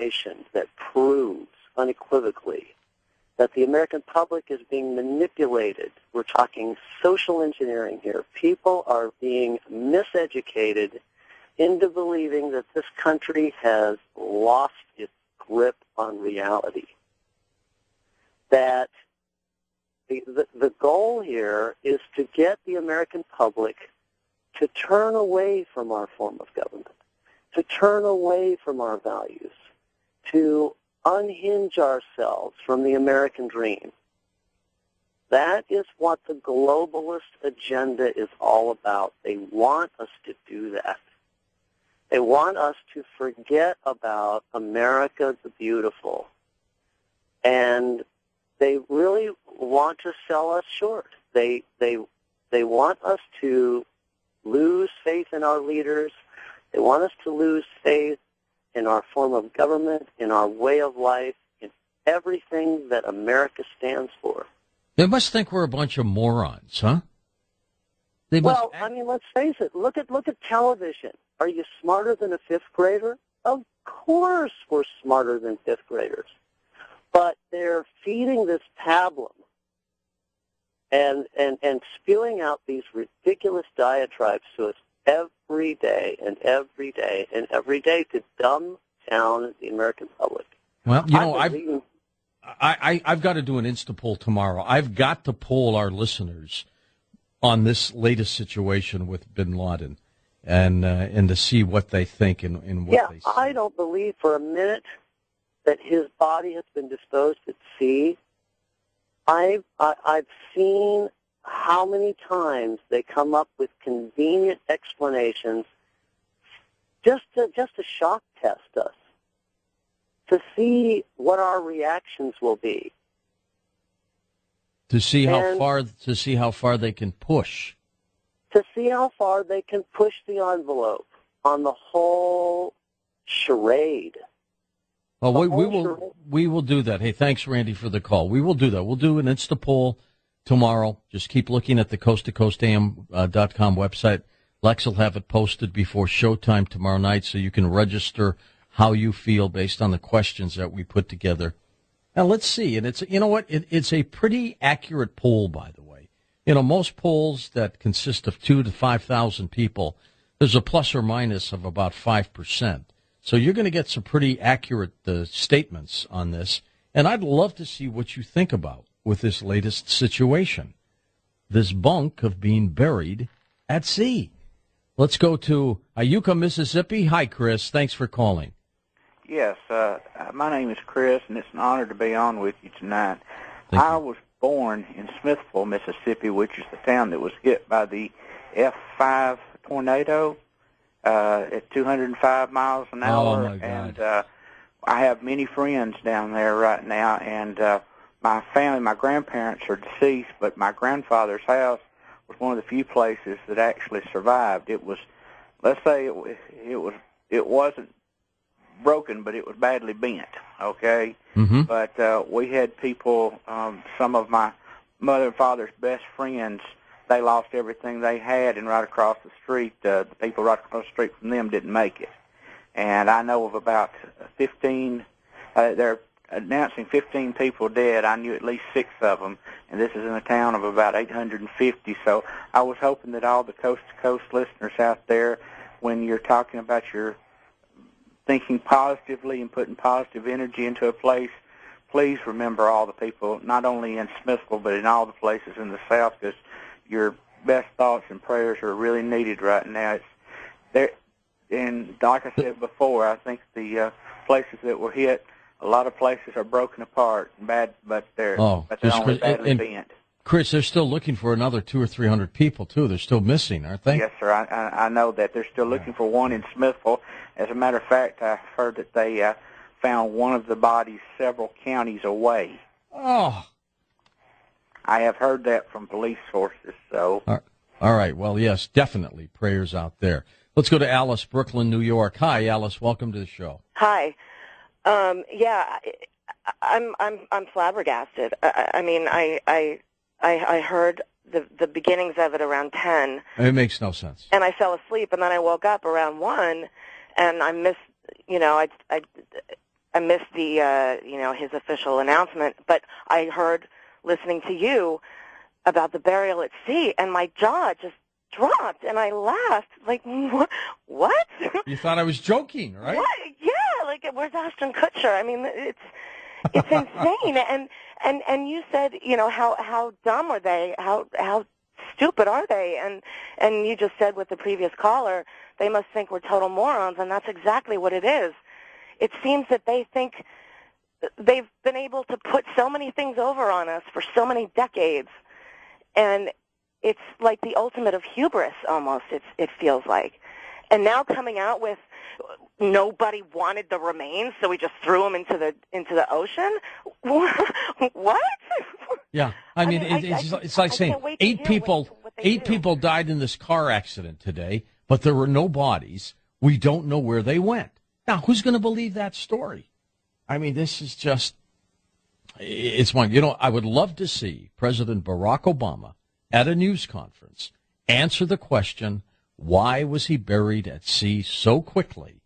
information that proves unequivocally that the American public is being manipulated. We're talking social engineering here. People are being miseducated into believing that this country has lost its grip on reality. That the goal here is to get the American public to turn away from our form of government, to turn away from our values, to unhinge ourselves from the American dream. That is what the globalist agenda is all about. They want us to do that. They want us to forget about America the Beautiful. And they really want to sell us short. They want us to lose faith in our leaders. They want us to lose faith in our form of government, in our way of life, in everything that America stands for. They must think we're a bunch of morons, huh? Well, I mean, let's face it. Look at television. Are you smarter than a fifth grader? Of course we're smarter than fifth graders. But they're feeding this pablum and spewing out these ridiculous diatribes to us every day and every day and every day to dumb down the American public. Well, you know, I've got to do an Insta poll tomorrow. I've got to poll our listeners on this latest situation with bin Laden and to see what they think and what they say. Yeah, I don't believe for a minute that his body has been disposed at sea. I've seen how many times they come up with convenient explanations just to shock test us, to see what our reactions will be, to see how far they can push, to see how far they can push the envelope on the whole charade. Well, we will do that. Hey, thanks, Randy, for the call. We will do that. We'll do an Insta poll tomorrow. Just keep looking at the coast-to-coast-am.com website. Lex will have it posted before showtime tomorrow night, so you can register how you feel based on the questions that we put together. Now, let's see. And it's, you know what? It's a pretty accurate poll, by the way. You know, most polls that consist of 2,000 to 5,000 people, there's a plus or minus of about 5%. So you're going to get some pretty accurate statements on this. And I'd love to see what you think about with this latest situation, this bunk of being buried at sea. Let's go to Iuka, Mississippi. Hi, Chris. Thanks for calling. Yes, my name is Chris, and it's an honor to be on with you tonight. I was born in Smithville, Mississippi, which is the town that was hit by the F5 tornado at 205 miles an hour. Oh, my God. And I have many friends down there right now, and my family, my grandparents are deceased, but my grandfather's house was one of the few places that actually survived. It was, let's say it wasn't broken, but it was badly bent, okay? Mm-hmm. But we had people, some of my mother and father's best friends, they lost everything they had, and right across the street, the people right across the street from them didn't make it. And I know of about 15, they're announcing 15 people dead. I knew at least 6 of them, and this is in a town of about 850. So I was hoping that all the coast-to-coast listeners out there, when you're talking about your thinking positively and putting positive energy into a place, please remember all the people, not only in Smithville, but in all the places in the South, because your best thoughts and prayers are really needed right now. It's there, and like I said before, I think the places that were hit, a lot of places are broken apart, but they're only badly bent. Chris, they're still looking for another 200 or 300 people too. They're still missing, aren't they? Yes, sir. I know that they're still looking for one in Smithville. As a matter of fact, I heard that they found one of the bodies several counties away. Oh. I have heard that from police sources. So. All right. Well, yes, definitely prayers out there. Let's go to Alice, Brooklyn, New York. Hi, Alice. Welcome to the show. Hi. Yeah, I'm flabbergasted. I mean, I heard the beginnings of it around 10. It makes no sense. And I fell asleep, and then I woke up around 1, and I missed. You know, missed the his official announcement, but I heard listening to you about the burial at sea, and my jaw just dropped, and I laughed like, what? You thought I was joking, right? What? Yeah, like where's Ashton Kutcher? I mean, it's insane. And you said, how dumb are they? How stupid are they? And you just said with the previous caller, they must think we're total morons, and that's exactly what it is. It seems that they think they've been able to put so many things over on us for so many decades, and it's like the ultimate of hubris almost, it feels like. And now coming out with nobody wanted the remains, so we just threw them into the ocean? What? Yeah, I mean it's like saying eight people died in this car accident today, but there were no bodies. We don't know where they went. Now, who's going to believe that story? I mean, this is just, it's one. I would love to see President Barack Obama at a news conference answer the question, why was he buried at sea so quickly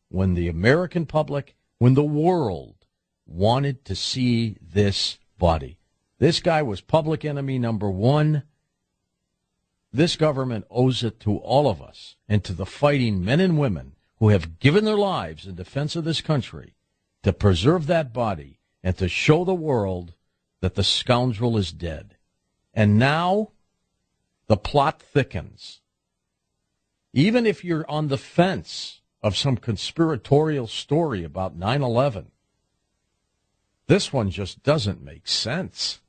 when the American public, when the world wanted to see this body? This guy was public enemy number one. This government owes it to all of us and to the fighting men and women who have given their lives in defense of this country to preserve that body and to show the world that the scoundrel is dead. And now the plot thickens. Even if you're on the fence of some conspiratorial story about 9/11, this one just doesn't make sense.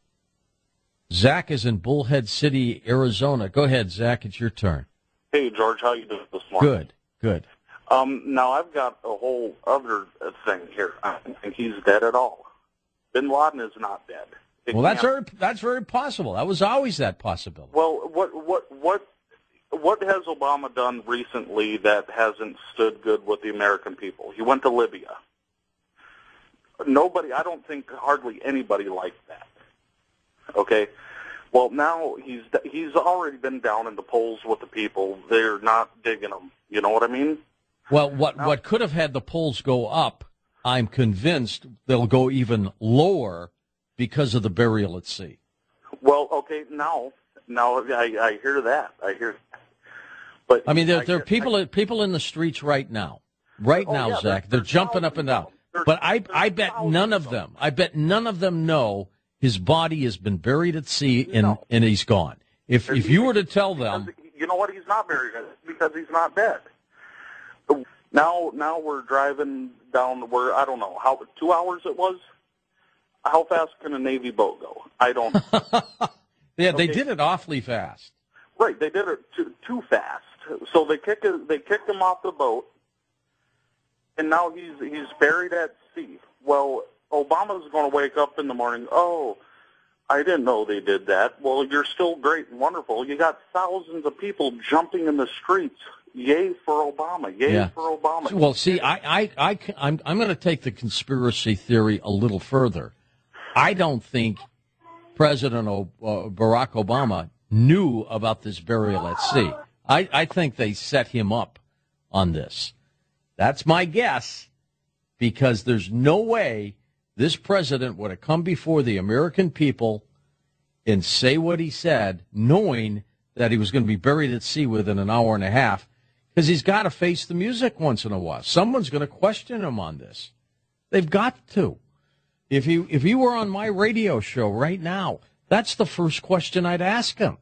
Zach is in Bullhead City, Arizona. Go ahead, Zach. It's your turn. Hey, George. How you doing this morning? Good. Now, I've got a whole other thing here. I don't think he's dead at all. Bin Laden is not dead. Well, that's very possible. That was always that possibility. Well, what has Obama done recently that hasn't stood good with the American people? He went to Libya. I don't think hardly anybody liked that. Okay? Well, now he's already been down in the polls with the people. They're not digging him. You know what I mean? Well, what could have had the polls go up, I'm convinced they'll go even lower because of the burial at sea. Well, okay, now I hear that. But I mean, there are people in the streets right now. Now, Zach, they're jumping up and down. But I bet none of them know his body has been buried at sea and he's gone. If you were to tell them, you know what, he's not buried because he's not dead. Now we're driving down where, I don't know, how 2 hours it was? How fast can a Navy boat go? I don't know. Yeah, they did it awfully fast. Right, they did it too fast. So they kicked him off the boat, and now he's buried at sea. Well, Obama's going to wake up in the morning, oh, I didn't know they did that. Well, you're still great and wonderful. You got thousands of people jumping in the streets. Yay for Obama! Yay for Obama! Well, see, I'm going to take the conspiracy theory a little further. I don't think President Barack Obama knew about this burial at sea. I think they set him up on this. That's my guess, because there's no way this president would have come before the American people and say what he said, knowing that he was going to be buried at sea within an hour and a half. Because he's got to face the music once in a while. Someone's going to question him on this. They've got to. If he were on my radio show right now, that's the first question I'd ask him.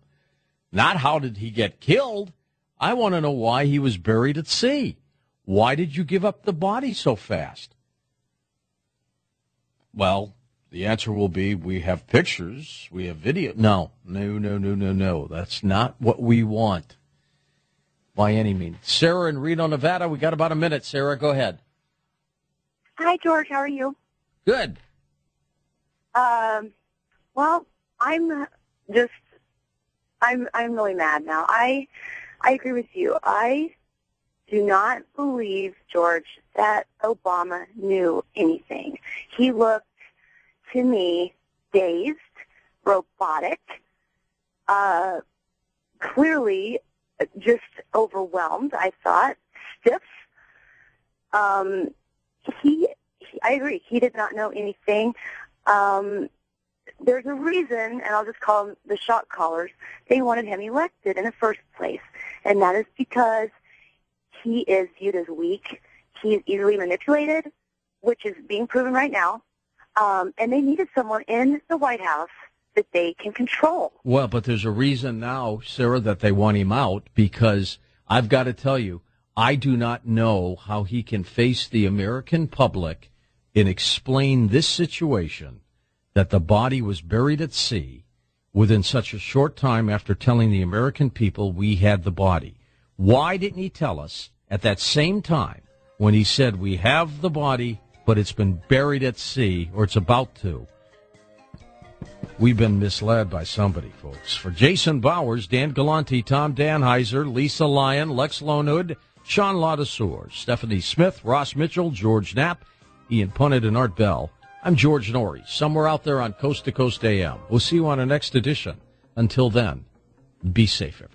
Not how did he get killed. I want to know why he was buried at sea. Why did you give up the body so fast? Well, the answer will be, we have pictures, we have video. No. That's not what we want. By any means. Sarah in Reno, Nevada. We got about a minute. Sarah, go ahead. Hi, George. How are you? Good. Well, I'm really mad now. I agree with you. I do not believe, George, that Obama knew anything. He looked, to me, dazed, robotic, clearly just overwhelmed, I thought, stiff. I agree. He did not know anything. There's a reason, and I'll just call them the shot callers. They wanted him elected in the first place, and that is because he is viewed as weak. He is easily manipulated, which is being proven right now, and they needed someone in the White House that they can control. Well, but there's a reason now, Sarah, that they want him out, because I've got to tell you, I do not know how he can face the American public and explain this situation, that the body was buried at sea within such a short time after telling the American people we had the body. Why didn't he tell us at that same time when he said we have the body, but it's been buried at sea, or it's about to? We've been misled by somebody, folks. For Jason Bowers, Dan Galante, Tom Danheiser, Lisa Lyon, Lex Lonehood, Sean Ladesseur, Stephanie Smith, Ross Mitchell, George Knapp, Ian Punnett, and Art Bell, I'm George Norrie, somewhere out there on Coast to Coast AM. We'll see you on the next edition. Until then, be safe, everyone.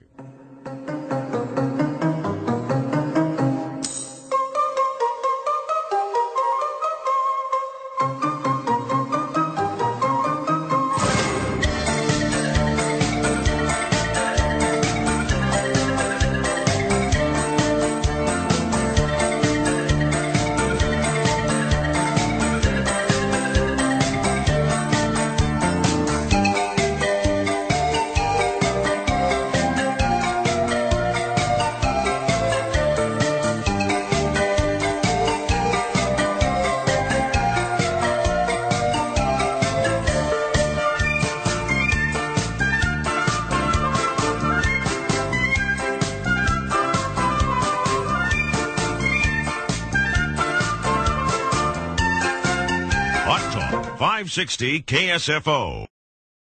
Hot Talk 560 KSFO.